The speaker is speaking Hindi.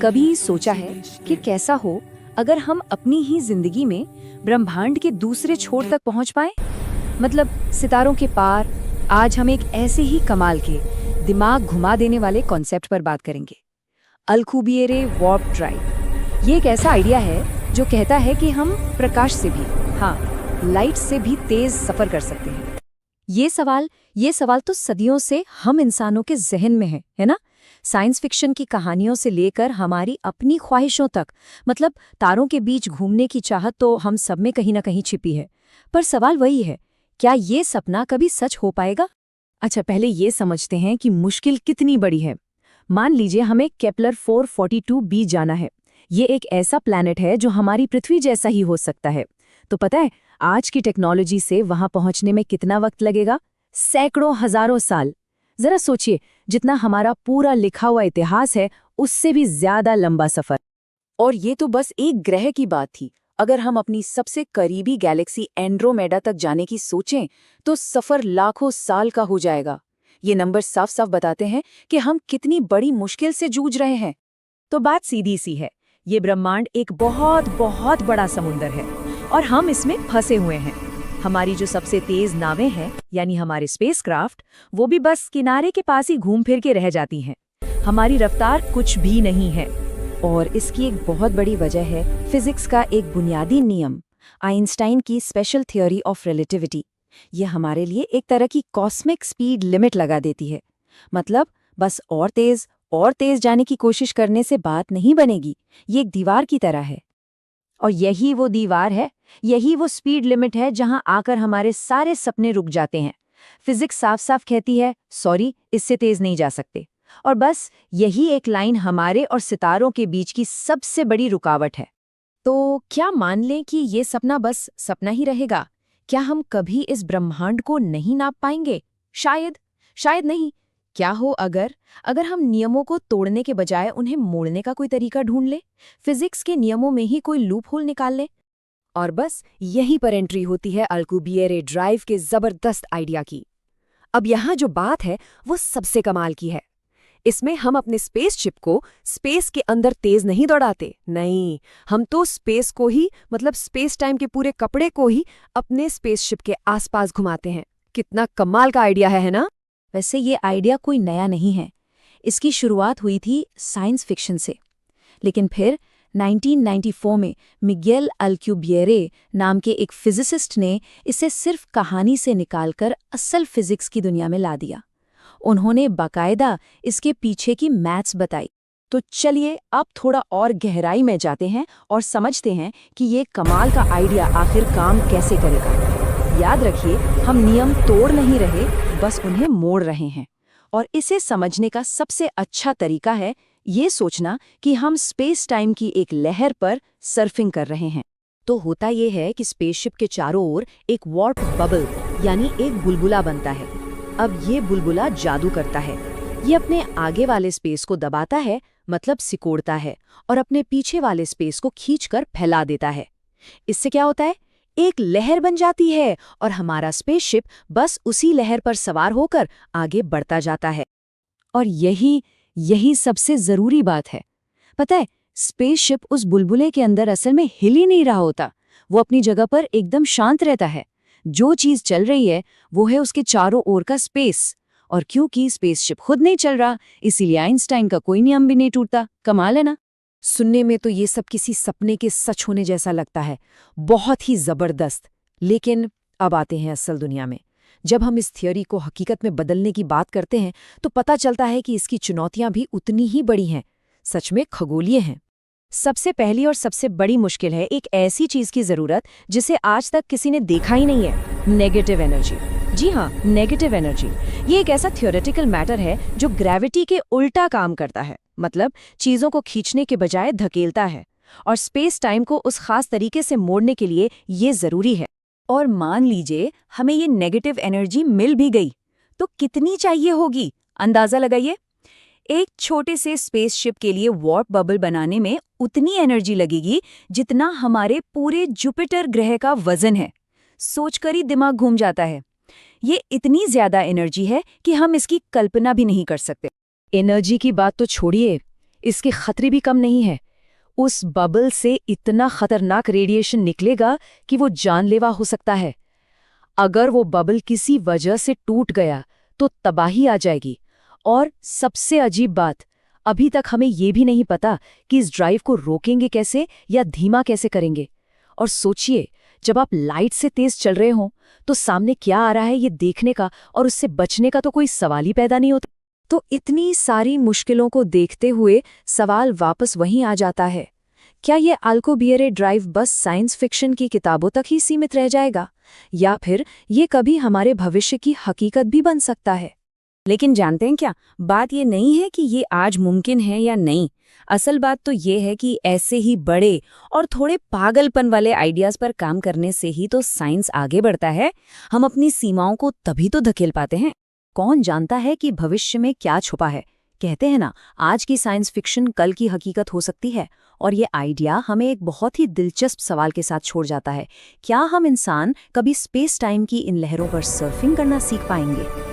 कभी सोचा है कि कैसा हो अगर हम अपनी ही जिंदगी में ब्रह्मांड के दूसरे छोर तक पहुंच पाए? मतलब सितारों के पार। आज हम एक ऐसे ही कमाल के दिमाग घुमा देने वाले कॉन्सेप्ट पर बात करेंगे, अल्कुबिएरे वार्प ड्राइव। ये एक ऐसा आइडिया है जो कहता है कि हम प्रकाश से भी, हाँ, लाइट से भी तेज सफर कर सकते हैं। ये सवाल तो सदियों से हम इंसानों के जहन में है ना? साइंस फिक्शन की कहानियों से लेकर हमारी अपनी ख्वाहिशों तक, मतलब तारों के बीच घूमने की चाहत तो हम सब में कहीं ना कहीं छिपी है। पर सवाल वही है, क्या ये सपना कभी सच हो पाएगा? अच्छा, पहले ये समझते हैं कि मुश्किल कितनी बड़ी है। मान लीजिए हमें केपलर 442b जाना है। ये एक ऐसा प्लैनेट है जो हमारी पृथ्वी जैसा ही हो सकता है। तो पता है आज की टेक्नोलॉजी से वहां पहुंचने में कितना वक्त लगेगा? सैकड़ों हजारों साल। जरा सोचिए, जितना हमारा पूरा लिखा हुआ इतिहास है उससे भी ज्यादा लंबा सफर। और ये तो बस एक ग्रह की बात थी। अगर हम अपनी सबसे करीबी गैलेक्सी एंड्रोमेडा तक जाने की सोचें तो सफर लाखों साल का हो जाएगा। ये नंबर साफ साफ बताते हैं कि हम कितनी बड़ी मुश्किल से जूझ रहे हैं। तो बात सीधी सी है, ये ब्रह्मांड एक बहुत बहुत बड़ा समुंदर है और हम इसमें फंसे हुए हैं। हमारी जो सबसे तेज नावें हैं, यानी हमारे स्पेसक्राफ्ट, वो भी बस किनारे के पास ही घूम फिर के रह जाती हैं। हमारी रफ्तार कुछ भी नहीं है। और इसकी एक बहुत बड़ी वजह है फिजिक्स का एक बुनियादी नियम, आइंस्टाइन की स्पेशल थ्योरी ऑफ रिलेटिविटी। ये हमारे लिए एक तरह की कॉस्मिक स्पीड लिमिट लगा देती है। मतलब बस और तेज जाने की कोशिश करने से बात नहीं बनेगी। ये एक दीवार की तरह है। और यही वो दीवार है, यही वो स्पीड लिमिट है जहां आकर हमारे सारे सपने रुक जाते हैं। फिजिक्स साफ साफ कहती है, सॉरी, इससे तेज नहीं जा सकते। और बस यही एक लाइन हमारे और सितारों के बीच की सबसे बड़ी रुकावट है। तो क्या मान लें कि ये सपना बस सपना ही रहेगा? क्या हम कभी इस ब्रह्मांड को नहीं नाप पाएंगे? शायद नहीं। क्या हो अगर हम नियमों को तोड़ने के बजाय उन्हें मोड़ने का कोई तरीका ढूंढ ले, फिजिक्स के नियमों में ही कोई लूप होल निकाल ले? और बस यहीं पर एंट्री होती है अल्कुबिएरे ड्राइव के जबरदस्त आइडिया की। अब यहाँ जो बात है वो सबसे कमाल की है। इसमें हम अपने स्पेसशिप को स्पेस के अंदर तेज नहीं दौड़ाते, नहीं, हम तो स्पेस को ही, मतलब स्पेस टाइम के पूरे कपड़े को ही अपने स्पेसशिप के आसपास घुमाते हैं। कितना कमाल का आइडिया है ना? वैसे ये आइडिया कोई नया नहीं है। इसकी शुरुआत हुई थी साइंस फिक्शन से, लेकिन फिर 1994 में मिगेल अल्कुबिएरे नाम के एक फिजिसिस्ट ने इसे सिर्फ कहानी से निकालकर असल फिजिक्स की दुनिया में ला दिया। उन्होंने बाकायदा इसके पीछे की मैथ्स बताई। तो चलिए अब थोड़ा और गहराई में जाते हैं और समझते हैं कि ये कमाल का आइडिया आखिर काम कैसे करेगा। याद रखिए, हम नियम तोड़ नहीं रहे, बस उन्हें मोड़ रहे हैं। और इसे समझने का सबसे अच्छा तरीका है ये सोचना कि हम स्पेस टाइम की एक लहर पर सर्फिंग कर रहे हैं। तो होता ये है कि स्पेसशिप के चारों ओर एक वार्प बबल, यानी एक बुलबुला बनता है। अब ये बुलबुला जादू करता है। ये अपने आगे वाले स्पेस को दबाता है, मतलब सिकोड़ता है, और अपने पीछे वाले स्पेस को खींचकर फैला देता है। इससे क्या होता है? एक लहर बन जाती है और हमारा स्पेसशिप बस उसी लहर पर सवार होकर आगे बढ़ता जाता है। और यही सबसे जरूरी बात है। पता है, स्पेसशिप उस बुलबुले के अंदर असल में हिल ही नहीं रहा होता। वो अपनी जगह पर एकदम शांत रहता है। जो चीज चल रही है वो है उसके चारों ओर का स्पेस। और क्योंकि स्पेसशिप खुद नहीं चल रहा, इसीलिए आइंस्टाइन का कोई नियम भी नहीं टूटता। कमाल है ना? सुनने में तो ये सब किसी सपने के सच होने जैसा लगता है, बहुत ही जबरदस्त। लेकिन अब आते हैं असल दुनिया में। जब हम इस थियोरी को हकीकत में बदलने की बात करते हैं तो पता चलता है कि इसकी चुनौतियां भी उतनी ही बड़ी हैं, सच में खगोलीय हैं। सबसे पहली और सबसे बड़ी मुश्किल है एक ऐसी चीज की जरूरत जिसे आज तक किसी ने देखा ही नहीं है, नेगेटिव एनर्जी। जी हाँ, नेगेटिव एनर्जी। ये एक ऐसा थियोरेटिकल मैटर है जो ग्रेविटी के उल्टा काम करता है, मतलब चीजों को खींचने के बजाय धकेलता है। और स्पेस टाइम को उस खास तरीके से मोड़ने के लिए ये जरूरी है। और मान लीजिए हमें ये नेगेटिव एनर्जी मिल भी गई, तो कितनी चाहिए होगी? अंदाजा लगाइए। एक छोटे से स्पेसशिप के लिए वार्प बबल बनाने में उतनी एनर्जी लगेगी जितना हमारे पूरे जुपिटर ग्रह का वजन है। सोचकर ही दिमाग घूम जाता है। ये इतनी ज्यादा एनर्जी है कि हम इसकी कल्पना भी नहीं कर सकते। एनर्जी की बात तो छोड़िए, इसके खतरे भी कम नहीं है। उस बबल से इतना खतरनाक रेडिएशन निकलेगा कि वो जानलेवा हो सकता है। अगर वो बबल किसी वजह से टूट गया तो तबाही आ जाएगी। और सबसे अजीब बात, अभी तक हमें ये भी नहीं पता कि इस ड्राइव को रोकेंगे कैसे या धीमा कैसे करेंगे। और सोचिए, जब आप लाइट से तेज चल रहे हों तो सामने क्या आ रहा है ये देखने का और उससे बचने का तो कोई सवाल ही पैदा नहीं होता। तो इतनी सारी मुश्किलों को देखते हुए सवाल वापस वहीं आ जाता है, क्या ये अल्कोबिएरे ड्राइव बस साइंस फिक्शन की किताबों तक ही सीमित रह जाएगा, या फिर ये कभी हमारे भविष्य की हकीकत भी बन सकता है? लेकिन जानते हैं क्या, बात ये नहीं है कि ये आज मुमकिन है या नहीं। असल बात तो ये है कि ऐसे ही बड़े और थोड़े पागलपन वाले आइडियाज पर काम करने से ही तो साइंस आगे बढ़ता है। हम अपनी सीमाओं को तभी तो धकेल पाते हैं। कौन जानता है कि भविष्य में क्या छुपा है। कहते हैं ना, आज की साइंस फिक्शन कल की हकीकत हो सकती है। और ये आइडिया हमें एक बहुत ही दिलचस्प सवाल के साथ छोड़ जाता है, क्या हम इंसान कभी स्पेस टाइम की इन लहरों पर सर्फिंग करना सीख पाएंगे?